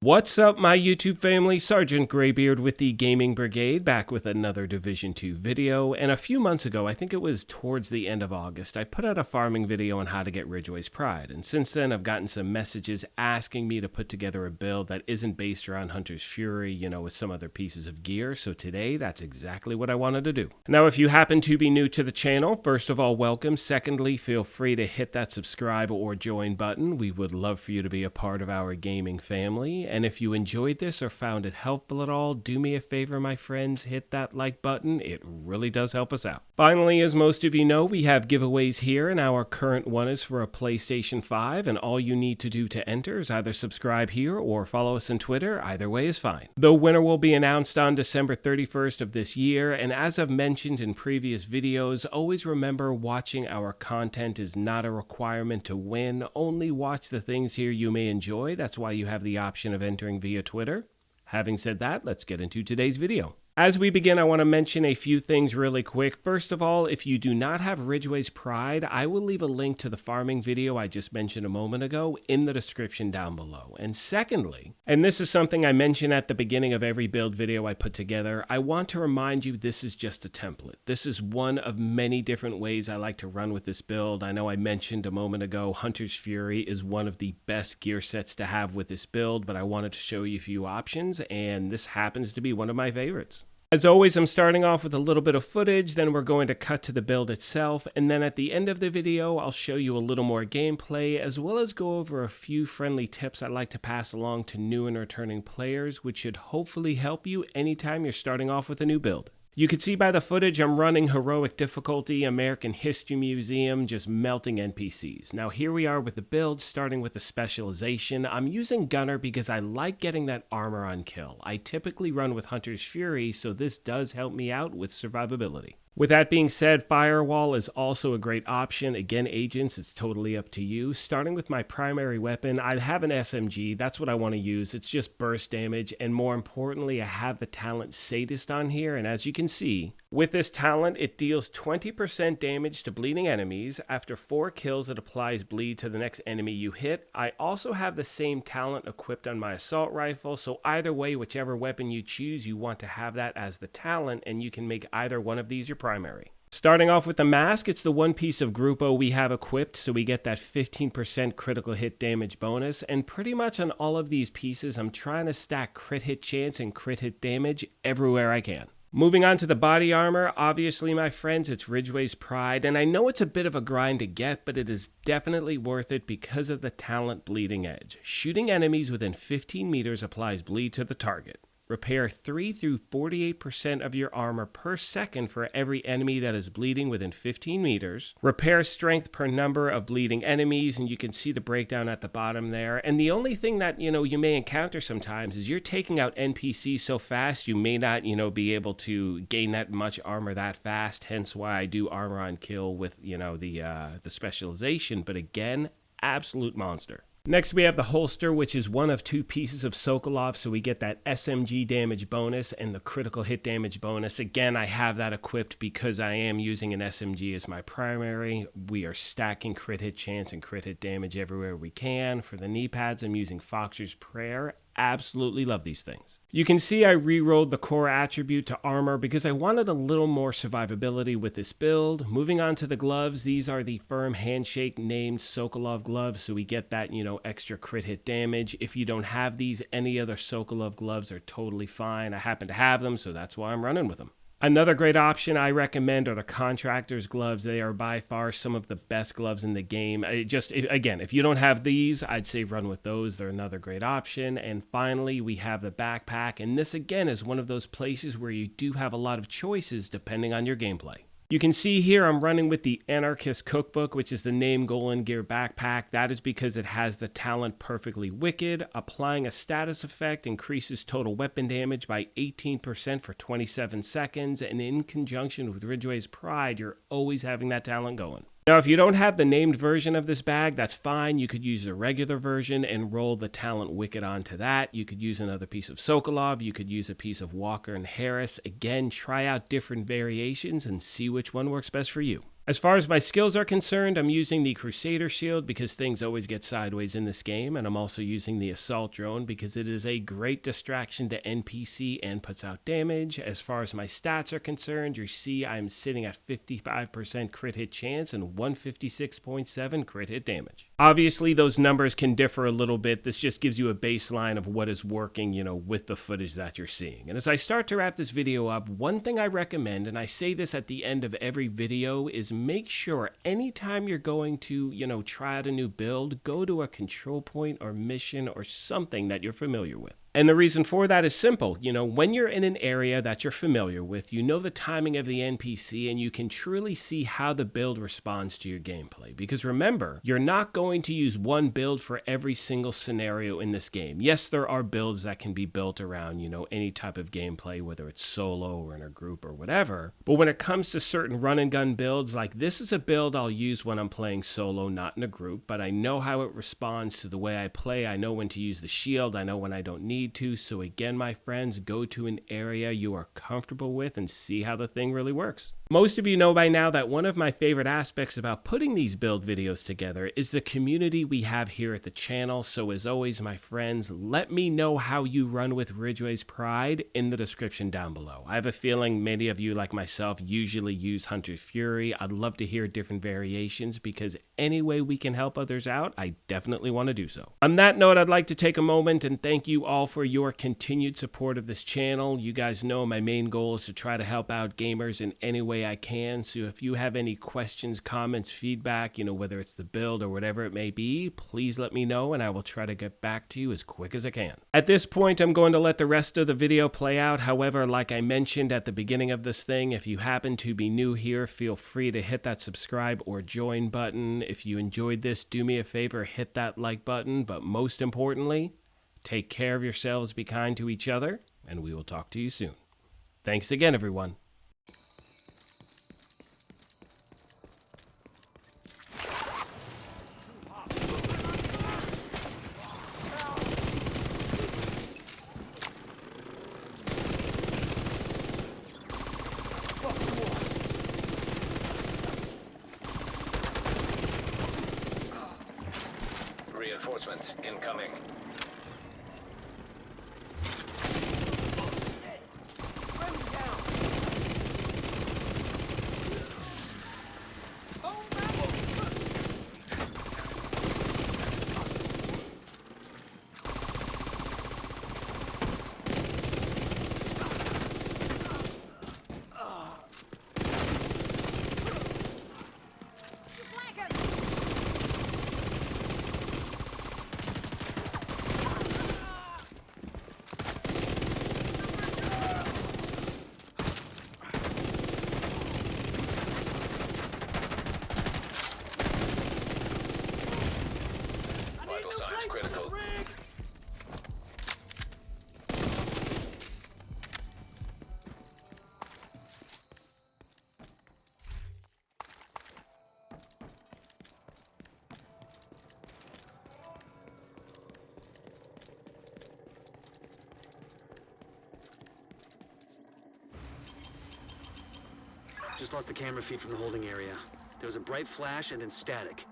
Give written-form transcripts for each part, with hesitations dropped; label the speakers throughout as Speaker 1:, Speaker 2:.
Speaker 1: What's up, my YouTube family? Sergeant Graybeard with the Gaming Brigade, back with another Division 2 video. And a few months ago, I think it was towards the end of August, I put out a farming video on how to get Ridgeways Pride. And since then, I've gotten some messages asking me to put together a build that isn't based around Hunter's Fury, with some other pieces of gear. So today, that's exactly what I wanted to do. Now, if you happen to be new to the channel, first of all, welcome. Secondly, feel free to hit that subscribe or join button. We would love for you to be a part of our gaming family. And if you enjoyed this or found it helpful at all, do me a favor, my friends, hit that like button. It really does help us out. Finally, as most of you know, we have giveaways here, and our current one is for a PlayStation 5, and all you need to do to enter is either subscribe here or follow us on Twitter. Either way is fine. The winner will be announced on December 31st of this year, and as I've mentioned in previous videos, always remember watching our content is not a requirement to win. Only watch the things here you may enjoy. That's why you have the option of entering via Twitter. Having said that, let's get into today's video. As we begin, I want to mention a few things really quick. First of all, if you do not have Ridgeways Pride, I will leave a link to the farming video I just mentioned a moment ago in the description down below. And secondly, and this is something I mention at the beginning of every build video I put together, I want to remind you this is just a template. This is one of many different ways I like to run with this build. I know I mentioned a moment ago Hunter's Fury is one of the best gear sets to have with this build, but I wanted to show you a few options, and this happens to be one of my favorites. As always, I'm starting off with a little bit of footage, then we're going to cut to the build itself, and then at the end of the video, I'll show you a little more gameplay, as well as go over a few friendly tips I'd like to pass along to new and returning players, which should hopefully help you anytime you're starting off with a new build. You can see by the footage I'm running Heroic Difficulty, American History Museum, just melting NPCs. Now here we are with the build, starting with the specialization. I'm using Gunner because I like getting that armor on kill. I typically run with Hunter's Fury, so this does help me out with survivability. With that being said, Firewall is also a great option. Again, agents, it's totally up to you. Starting with my primary weapon, I have an SMG. That's what I want to use. It's just burst damage, and more importantly, I have the talent Sadist on here, and as you can see, with this talent, it deals 20% damage to bleeding enemies. After 4 kills, it applies bleed to the next enemy you hit. I also have the same talent equipped on my assault rifle, so either way, whichever weapon you choose, you want to have that as the talent, and you can make either one of these your primary. Starting off with the mask, it's the one piece of Grupo we have equipped, so we get that 15% critical hit damage bonus, and pretty much on all of these pieces, I'm trying to stack crit hit chance and crit hit damage everywhere I can. Moving on to the body armor, obviously, my friends, it's Ridgeways Pride, and I know it's a bit of a grind to get, but it is definitely worth it because of the talent Bleeding Edge. Shooting enemies within 15 meters applies bleed to the target. Repair 3 through 48% of your armor per second for every enemy that is bleeding within 15 meters. Repair strength per number of bleeding enemies, and you can see the breakdown at the bottom there. And the only thing that, you may encounter sometimes is you're taking out NPCs so fast, you may not, be able to gain that much armor that fast, hence why I do armor on kill with, the specialization. But again, absolute monster. Next, we have the holster, which is one of 2 pieces of Sokolov, so we get that SMG damage bonus and the critical hit damage bonus. Again, I have that equipped because I am using an SMG as my primary. We are stacking crit hit chance and crit hit damage everywhere we can. For the knee pads, I'm using Foxer's Prayer. Absolutely love these things. You can see I re-rolled the core attribute to armor because I wanted a little more survivability with this build. Moving on to the gloves, these are the firm handshake named Sokolov gloves, so we get that, extra crit hit damage. If you don't have these, any other Sokolov gloves are totally fine. I happen to have them, so that's why I'm running with them. Another great option I recommend are the Contractor's gloves. They are by far some of the best gloves in the game. Again, if you don't have these, I'd say run with those. They're another great option. And finally, we have the backpack. And this, again, is one of those places where you do have a lot of choices depending on your gameplay. You can see here I'm running with the Anarchist Cookbook, which is the name Golden Gear backpack. That is because it has the talent Perfectly Wicked. Applying a status effect increases total weapon damage by 18% for 27 seconds. And in conjunction with Ridgways Pride, you're always having that talent going. Now, if you don't have the named version of this bag, that's fine. You could use the regular version and roll the talent Wicked onto that. You could use another piece of Sokolov. You could use a piece of Walker and Harris. Again, try out different variations and see which one works best for you. As far as my skills are concerned, I'm using the Crusader shield because things always get sideways in this game, and I'm also using the assault drone because it is a great distraction to NPC and puts out damage. As far as my stats are concerned, you see I'm sitting at 55% crit hit chance and 156.7 crit hit damage. Obviously, those numbers can differ a little bit. This just gives you a baseline of what is working, with the footage that you're seeing. And as I start to wrap this video up, one thing I recommend, and I say this at the end of every video, is make sure anytime you're going to, try out a new build, go to a control point or mission or something that you're familiar with. And the reason for that is simple. When you're in an area that you're familiar with, you know the timing of the NPC and you can truly see how the build responds to your gameplay. Because remember, you're not going to use one build for every single scenario in this game. Yes, there are builds that can be built around, any type of gameplay, whether it's solo or in a group or whatever. But when it comes to certain run and gun builds, like this is a build I'll use when I'm playing solo, not in a group, but I know how it responds to the way I play. I know when to use the shield. I know when I don't need to. So again, my friends, go to an area you are comfortable with and see how the thing really works. Most of you know by now that one of my favorite aspects about putting these build videos together is the community we have here at the channel. So as always, my friends, let me know how you run with Ridgeways Pride in the description down below. I have a feeling many of you, like myself, usually use Hunter's Fury. I'd love to hear different variations because any way we can help others out, I definitely want to do so. On that note, I'd like to take a moment and thank you all for your continued support of this channel. You guys know my main goal is to try to help out gamers in any way I can. So if you have any questions, comments, feedback, whether it's the build or whatever it may be, please let me know and I will try to get back to you as quick as I can. At this point, I'm going to let the rest of the video play out. However, like I mentioned at the beginning of this thing, if you happen to be new here, feel free to hit that subscribe or join button. If you enjoyed this, do me a favor, hit that like button. But most importantly, take care of yourselves, be kind to each other, and we will talk to you soon. Thanks again, everyone.
Speaker 2: Reinforcements incoming. Critical.
Speaker 3: Just lost the camera feed from the holding area. There was a bright flash and then static.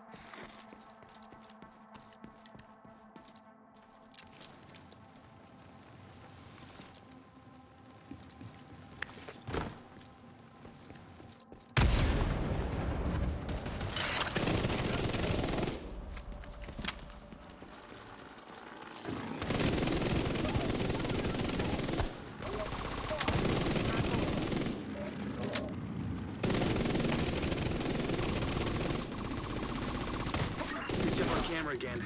Speaker 3: Camera again.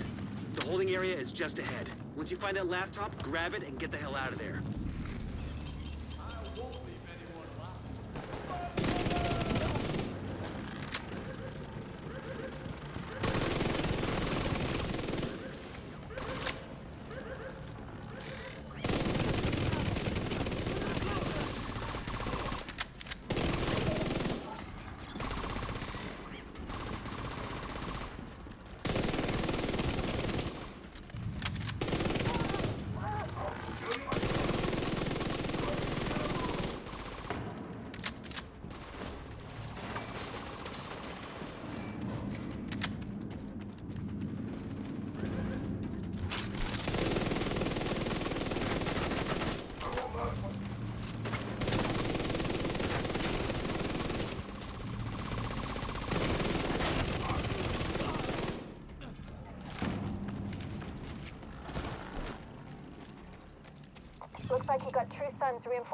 Speaker 3: The holding area is just ahead. Once you find that laptop, grab it and get the hell out of there.
Speaker 4: like he got True Sun's reinforcements.